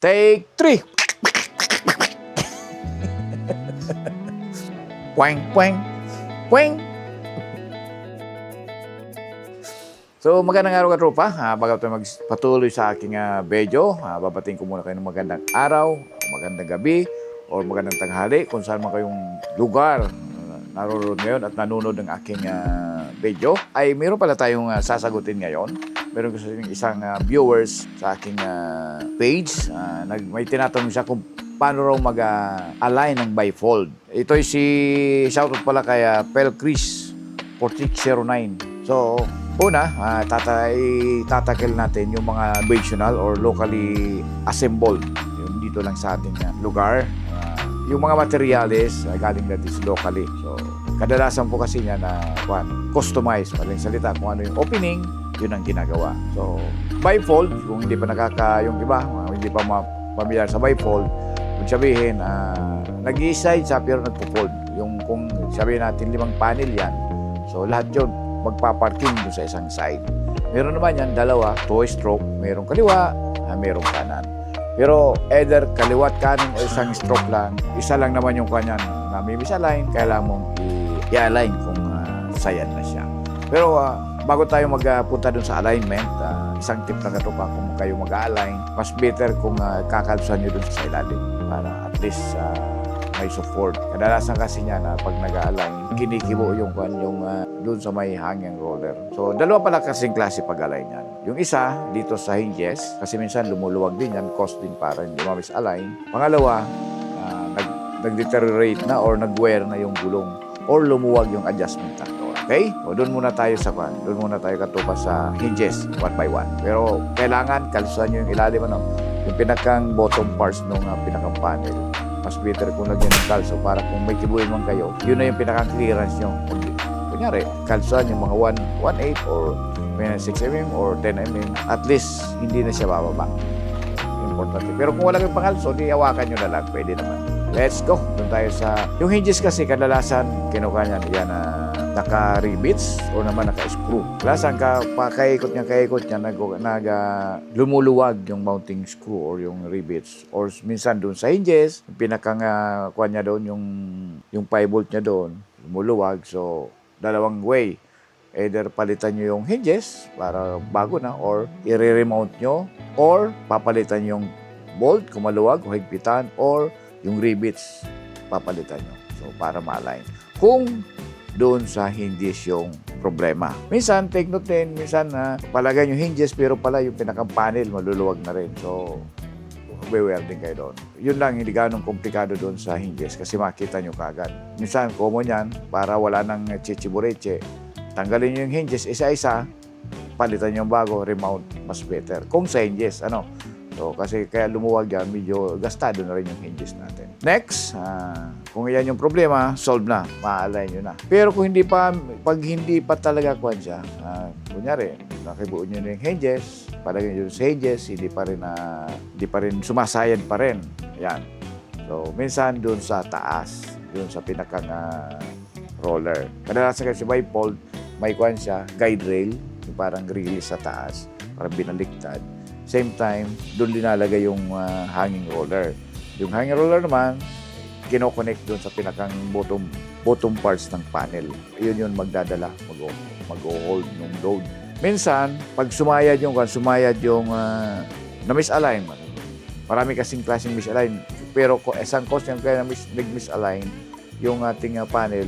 Take 3. Puweng, puweng, puweng. So, magandang araw katropa. Bago tayo magpatuloy sa aking video, babatiin ko muna kayo ng magandang araw, magandang gabi, o magandang tanghali kung saan man kayong lugar naroon ngayon at nanonood ng aking video. Ay, mayroon pala tayong sasagutin ngayon. Meron kasi isang viewers sa aking page. May tinatanong siya kung paano raw mag-align ng bifold. Ito ay shoutout pala kay Pel Chris 4609. So, una, tatakil natin yung mga conventional or locally assembled. Yung dito lang sa ating lugar. Yung mga materials galing natin locally. So, kadalasan po kasi niya na customize. Madaling salita kung ano yung opening, yun ang ginagawa. So, bifold, kung hindi pa yung iba, hindi pa pamilyar sa bifold, kung sabihin, nag-i-side siya pero nagpo-fold. Yung kung sabihin natin 5 panel yan, so lahat yun magpaparking doon sa isang side. Meron naman yan, 2 stroke, merong kaliwa, merong kanan. Pero either kaliwat kanan o isang stroke lang, isa lang naman yung kanyang nami-misalign, kailangan mong i-align kung sayan na siya. Pero bago tayo magpunta dun sa alignment, isang tip na katupa kung kayo mag-align, mas better kung kakalsuhan nyo dun sa ilalim para at least may support. Kadalasan kasi niya na pag nag-align, kinikibo yung dun sa may hanging roller. So, 2 pala kasing klase pag-align yan. Yung isa, dito sa hinges, kasi minsan lumuluwag din yan, cost din para hindi ma-misalign. Pangalawa, nag-deteriorate na or nag-wear na yung gulong or lumuwag yung adjustment factor. Okay? O doon muna tayo doon muna tayo katupa sa hinges, 1 by 1. Pero kailangan kalsuhan nyo yung ilalim, yung pinakang bottom parts ng pinakang panel. Mas better kung lagyan ng kalso para kung may kibuhin man kayo, yun na yung pinakang clearance nyo. Kunyari, kalsuhan yung mga 1/8 or 6mm or 10mm, at least hindi na siya bababa. Importante. Pero kung wala kayong pangalso, di hawakan nyo na lang. Pwede naman. Let's go. Doon tayo sa... Yung hinges kasi kadalasan, kinuha niya yan naka-rivets o naman naka-screw. Kadalasan kaikot niya, lumuluwag yung mounting screw or yung rivets. Or minsan doon sa hinges, yung pinakang kuha niya doon, yung 5V niya doon, lumuluwag. So, 2 way. Either palitan nyo yung hinges para bago na or i-remote nyo or papalitan yung bolt kung maluwag o higpitan or yung rivets papalitan nyo. So, para ma-align. Kung doon sa hinges yung problema. Minsan, take note din, minsan palagay yung hinges pero pala yung pinakang panel maluluwag na rin. So, beware din kayo doon. Yun lang, hindi ganong komplikado doon sa hinges kasi makita nyo kagad. Minsan, common yan para wala nang chichibureche. Tanggalin nyo yung hinges, isa-isa, palitan nyo yung bago, remount, mas better. Kung sa hinges, So, kasi kaya lumuwag yan, medyo gastado na rin yung hinges natin. Next, kung yan yung problema, solve na, ma-align nyo na. Pero kung pag hindi pa talaga kuwan siya, kunyari, nakibuo nyo na yung hinges, palagay nyo sa hinges, hindi pa rin sumasayad pa rin. Yan. So, minsan doon sa taas, doon sa pinakang roller. Kadalasan kasi bifold, may kuwan siya, guide rail, yung parang release sa taas, parang binaliktad. Same time, doon linalagay yung hanging roller. Yung hanging roller naman, kinoconnect doon sa pinakang bottom parts ng panel. Yun yung magdadala, mag-hold ng load. Minsan, pag sumayad yung na-misalign, marami kasing klaseng misalign, pero isang cause yung kaya nag-misalign, yung ating panel,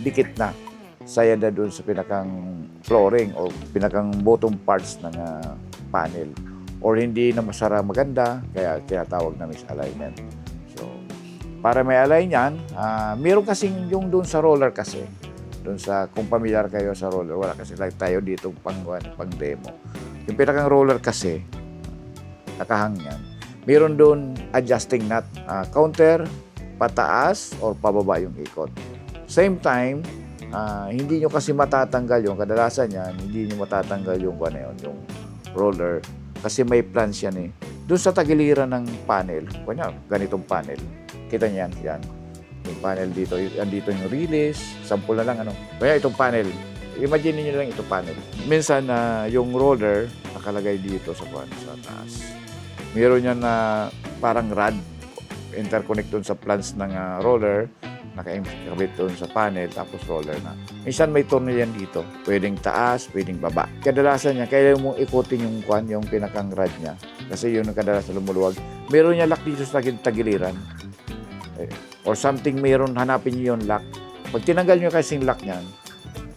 dikit na. Sayad na doon sa pinakang flooring o pinakang bottom parts ng panel. Or hindi na maganda, kaya tinatawag na misalignment. So, para may align yan, meron kasing yung doon sa roller kasi. Doon sa, kung familiar kayo sa roller, wala kasi like tayo dito pang demo. Yung pinakang roller kasi, nakahang yan. Meron doon adjusting nut, counter, pataas or pababa yung ikot. Same time, hindi nyo kasi matatanggal yung kadalasan yan, hindi nyo matatanggal yung roller. Kasi may plans yan eh. Doon sa tagiliran ng panel, ganitong panel. Kita niyan, yan. Yung panel dito, dito yung release, sample na lang Kaya itong panel, imagine niyo lang itong panel. Minsan yung roller nakalagay dito sa taas. Meron yan na parang rod, interconnect doon sa plans ng roller, nakakabit doon sa panel, tapos roller na. Minsan may tornil yan dito. Pwedeng taas, pwedeng baba. Kadalasan niya, kailangan mong ikutin yung yung pinakang rod niya. Kasi yun ang kadalasan lumuluwag. Meron niya lock dito sa tagiliran. Or something meron, hanapin niyo yung lock. Pag tinanggal niyo kasi yung lock niyan,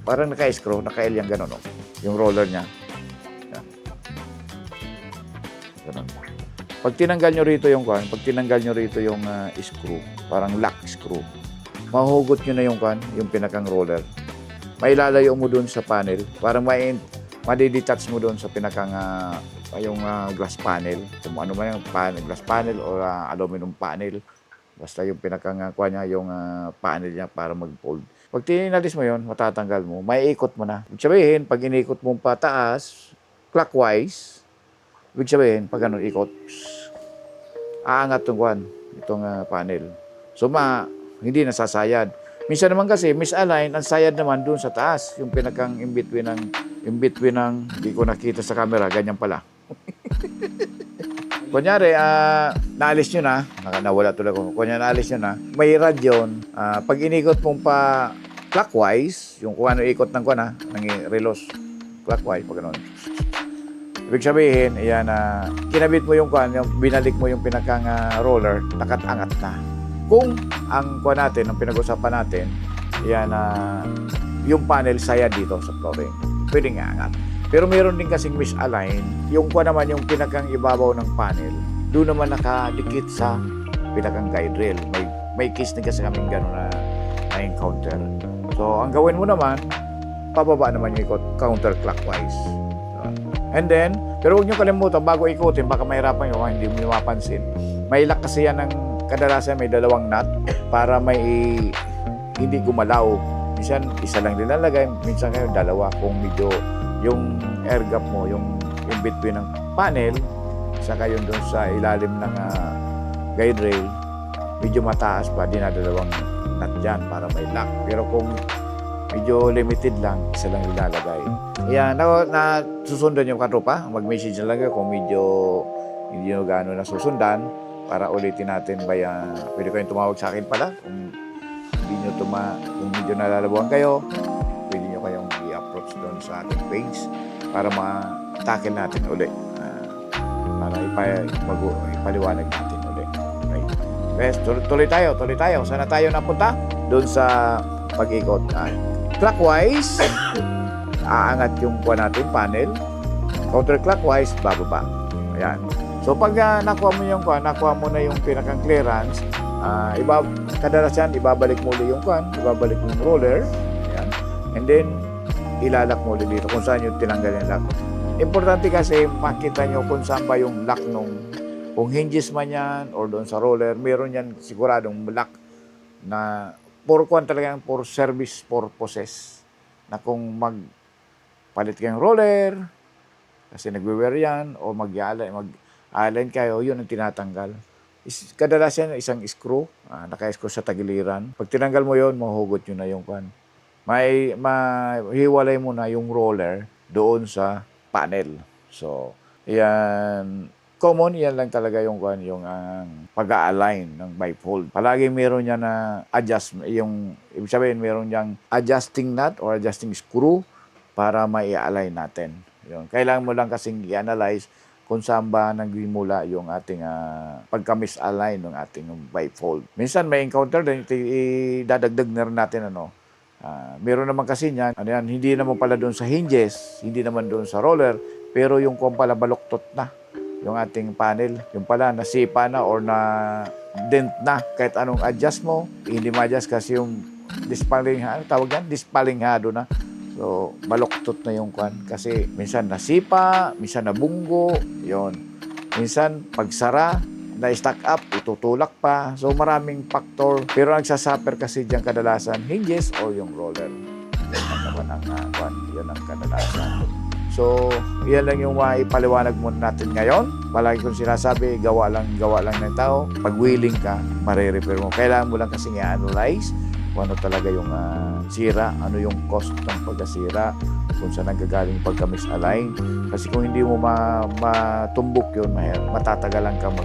parang naka-screw, naka-L yung gano'n, no? Yung roller niya. Yan. Ganun. Pag tinanggal nyo rito yung screw, parang lock screw, mahuhugot nyo na yung pinakang roller. Mailalayo mo doon sa panel, para madidetach mo doon sa pinakang glass panel. Kung ano man yung panel, glass panel o aluminum panel. Basta yung pinakang yung panel niya para mag-fold. Pag tinalis mo yun, matatanggal mo, maiikot mo na. Ibig sabihin, pag inikot mo pataas, clockwise, ibig sabihin, pag ganun ikot, aangat itong panel. So, hindi nasasayad. Minsan naman kasi, misalign, ang sayad naman doon sa taas. Yung pinakang in-between ng, hindi ko nakita sa camera, ganyan pala. Kunyari, naalis nyo na, nawala tuloy ko. Kunyari, naalis nyo na, may rad yun. Pag inikot mong pa clockwise, yung kung ano ikot ng relos, clockwise, pag ganun. Ibig sabihin, kinabit mo yung binalik mo yung pinakang roller, nakat-angat na. Kung ang natin, ang pinag-usapan natin, yung panel saya dito sa flooring, pwedeng angat. Pero meron din kasing misalign, yung naman yung pinakang ibabaw ng panel, doon naman nakadikit sa pinakang guide rail. May case din kasi kaming gano'n na encounter. So, ang gawin mo naman, pababa naman yung ikot counterclockwise. And then, pero huwag nyo kalimutan, bago ikutin, baka mahirapan nyo, hindi mo mapansin. May lock kasi yan ng kadalasan may dalawang nut para hindi gumalaw. Minsan, isa lang din nalagay, minsan kayo dalawa. Kung medyo yung air gap mo, yung in between ng panel, saka yun doon sa ilalim ng guide rail, medyo mataas pa, dinadalawang nut dyan para may lock. Pero kung medyo limited lang, isa lang ilalagay. Na susundan yung katropa, mag-message na lang kayo kung medyo hindi nyo gano'n na susundan para ulitin natin pwede kayong tumawag sa akin pala kung kung medyo nalalabuhan kayo, pwede nyo kayong i-approach doon sa ating page para ma-tackle natin ulit para ipaliwanag natin ulit. Right? Best, tuloy tayo. Sana tayo napunta doon sa pag-ikot. Clockwise, aangat yung natin, panel. Counterclockwise, bababa. Ayan. So, pag nakuha mo na yung pinakang clearance, kadalasan, ibabalik mo ulit ibabalik mo yung roller. Ayan. And then, ilalak mo ulit dito kung saan yung tinanggal yung lock. Importante kasi, makita nyo kung saan ba yung lock kung hinges man yan, or doon sa roller, meron yan siguradong lock na talagang for service purposes. Na kung magpalit kayong roller, kasi nagwe-wear yan, o mag-align kayo, yun ang tinatanggal. Kadalasan isang screw, naka-screw sa tagiliran. Pag tinanggal mo yun, mahuhugot nyo na yung hiwalay mo na yung roller doon sa panel. So, common, yan lang talaga yung pag-a-align ng bifold. Palagi meron niya na adjustment, ibig sabihin meron niyang adjusting nut or adjusting screw para mai-align natin. Yun. Kailangan mo lang kasing i-analyze kung saan ba nagmula yung ating pagka-misalign ng ating bifold. Minsan may encounter din, idadagdag na rin natin meron naman kasi niyan, hindi naman pala doon sa hinges, hindi naman doon sa roller, pero yung pala baluktot na yung ating panel, yung pala nasipa na or na dent na. Kahit anong adjust mo, hindi ma-adjust kasi yung dispalinghado na. So, baluktot na yung kasi minsan nasipa, minsan nabunggo, yon. Minsan pagsara, na-stack up, itutulak pa. So, maraming factor. Pero nagsasuffer kasi diyan kadalasan hinges o yung roller. Yan ang kadalasan. So, yan lang yung maipaliwanag muna natin ngayon. Palagi kong sinasabi, gawa lang ng tao. Pag willing ka, marirepair mo. Kailangan mo lang kasing i-analyze kung ano talaga yung sira, ano yung cost ng pagkasira, kung saan nanggagaling pagka-misalign. Kasi kung hindi mo matumbok yun, matatagalan kang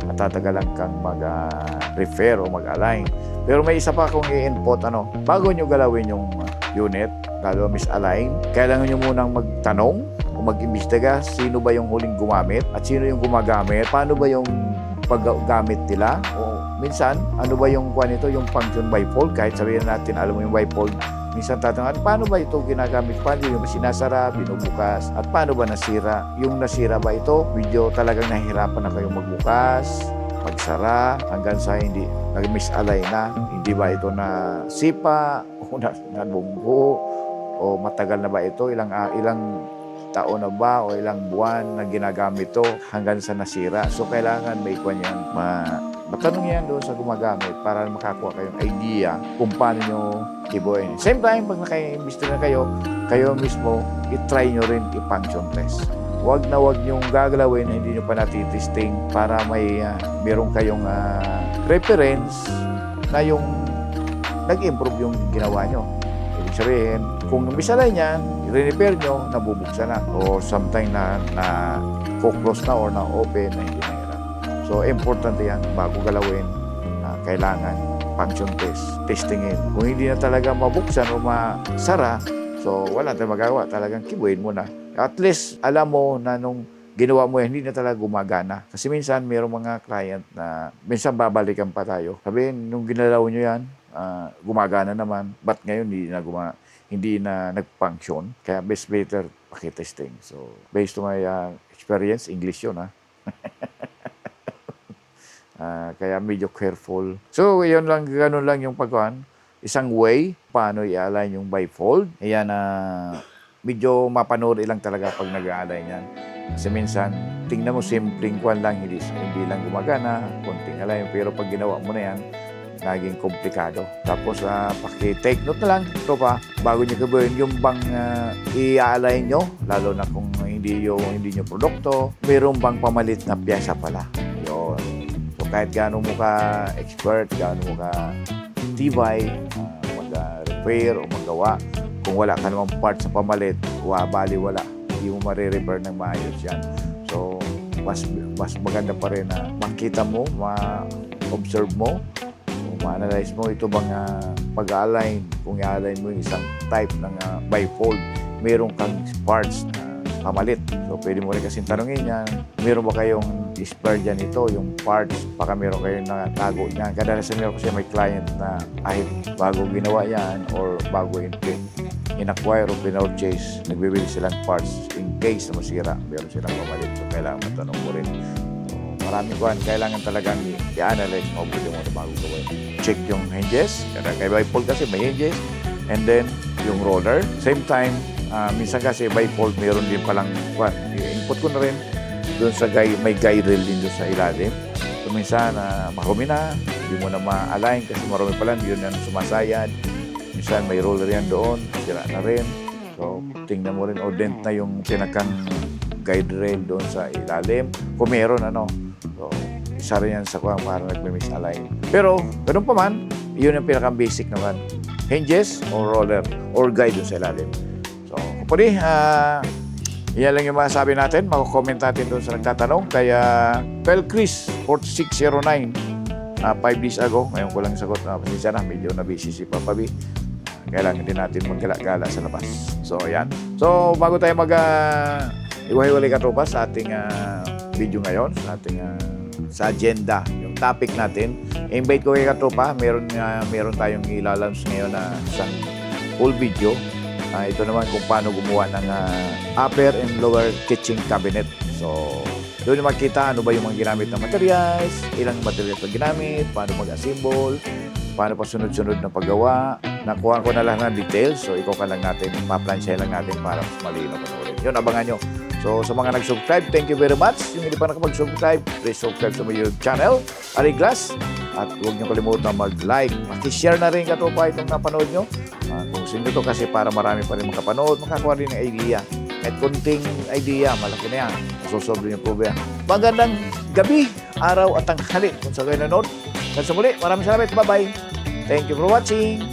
matatagalan kang mag-repair o mag-align. Pero may isa pa akong i-input, bago nyo galawin yung unit, lalo misalign, kailangan nyo munang magtanong o mag-imbestiga sino ba yung huling gumamit at sino yung gumagamit, paano ba yung paggamit nila, o minsan, ano ba yung nito, yung function bifold, kahit sabihin natin, alam mo yung bifold, minsan tatanungan, paano ba ito ginagamit, paano yung sinasara, binubukas, at paano ba nasira, yung nasira ba ito, medyo talagang nahihirapan na kayong magbukas, pagsara, hanggang sa hindi nag-misalign na, hindi ba ito na sipa, o nabunggo, o matagal na ba ito, ilang taon na ba o ilang buwan na ginagamit to hanggang sa nasira. So, kailangan may kwan yan, matanong yan doon sa gumagamit para makakuha kayong idea kung paano nyo kibuin. Same time, pag naka-invest na kayo mismo, i-try nyo rin i-function test. Huwag na huwag nyong gagalawin na hindi nyo pa natitesting para meron kayong reference na yung nag-improve yung ginawa nyo. Ibig sabihin, kung misalay niyan, i-repair nyo, nabubuksan na. O sometime na close na or na-open na hindi nahirap. So, importante yan. Bago galawin, kailangan function test, testingin. Kung hindi na talaga mabuksan o masara, so wala tayong magawa. Talagang kibuin mo na. At least, alam mo na nung ginawa mo yan, hindi na talaga gumagana. Kasi minsan, mayroong mga client na minsan babalikan pa tayo. Sabihin, nung ginalaw nyo yan, gumagana naman. But ngayon, hindi na nag-function. Kaya better pakitesting. So, based on my experience, English yun, kaya medyo careful. So, yun lang, ganun lang yung pagkuhan. Isang way, paano i-align yung bifold. Ayan, medyo mapanood lang talaga pag nag-align yan. Kasi minsan, tingnan mo simpleng kwan lang, hindi lang gumagana, konting align. Pero pag ginawa mo na yan, naging komplikado. Tapos, paki-take note na lang, ito pa, bago nyo gawin, yung bang i-align nyo, lalo na kung hindi nyo produkto, mayroong bang pamalit na piyesa pala. Yun. So, kahit gaano mo ka-expert, gaano mo ka-tibay, mag-repair o magawa, kung wala ka namang parts sa pamalit, bali wala. Hindi mo marirepair ng maayos yan. So, mas maganda pa rin na makita mo, ma-observe mo, ma-analyze mo ito bang pag-align, kung i-align mo yung isang type ng bifold, meron kang parts na pamalit. So, pwede mo rin kasing tanongin yan, meron ba kayong spare dyan ito, yung parts, baka meron kayong natago niyan. Kadalasan meron kasi may client na kahit bago ginawa yan or bago in-acquire o pinurchase, nagbibili silang parts in case na masira, meron silang pamalit. So, kailangan matanong mo rin. Maraming kailangan talagang i-analyze mo mo na bago gawin. Check yung hinges, kay bifold kasi may hinges, and then yung roller. Same time, minsan kasi bifold mayroon din palang i-input ko na rin doon sa may guide rail din doon sa ilalim. So minsan marumi na, hindi mo na ma-align kasi marumi pa lang, yun na sumasayad. Minsan may roller yan doon, sira na rin. So tingnan mo rin, o dent na yung pinakang guide rail doon sa ilalim. Kung meron, so, isa rin yan sa kuwang para nagme-misalign. Pero, ganun pa man, yun yung pinaka-basic naman. Hinges or roller or guide dun sa ilalim. So, kapuli, yan lang yung masasabi natin. Mag-comment natin doon sa nagtatanong. Kaya, Chris 4609, 5 days ago, ngayon ko lang sagot. Pasensya na, medyo na-busy si Papa B. Kailangan din natin magkala-gala sa labas. So, yan. So, bago tayo iwahiwalay katupa sa ating video ngayon, sa ating sa agenda, yung topic natin. Invite ko kay katupa, meron tayong ilalunch ngayon na isang full video. Ito naman kung paano gumawa ng upper and lower kitchen cabinet. So, doon makita ano ba yung mga ginamit na materials, ilang materials na ginamit, paano mag-assemble, paano pa sunod-sunod na paggawa. Nakuha ko na lang ng details, so ikaw ka lang natin, pa-plansya lang natin para mas malino panoorin. Yun, abangan nyo. So, sa mga nag-subscribe, thank you very much. Yung hindi pa nakapag-subscribe, please subscribe sa my YouTube channel, Ariglas. At huwag niyo kalimutan mag-like. Paki-share na rin katupa itong napanood nyo. Kung sino to kasi para marami pa rin makapanood, makakuha rin ng idea. At kunting idea, malaki na yan. Masusolve rin yung problema. Magandang gabi, araw at tanghali kung sa kayo nanood. Hanggang sa muli, maraming salamat. Bye-bye. Thank you for watching.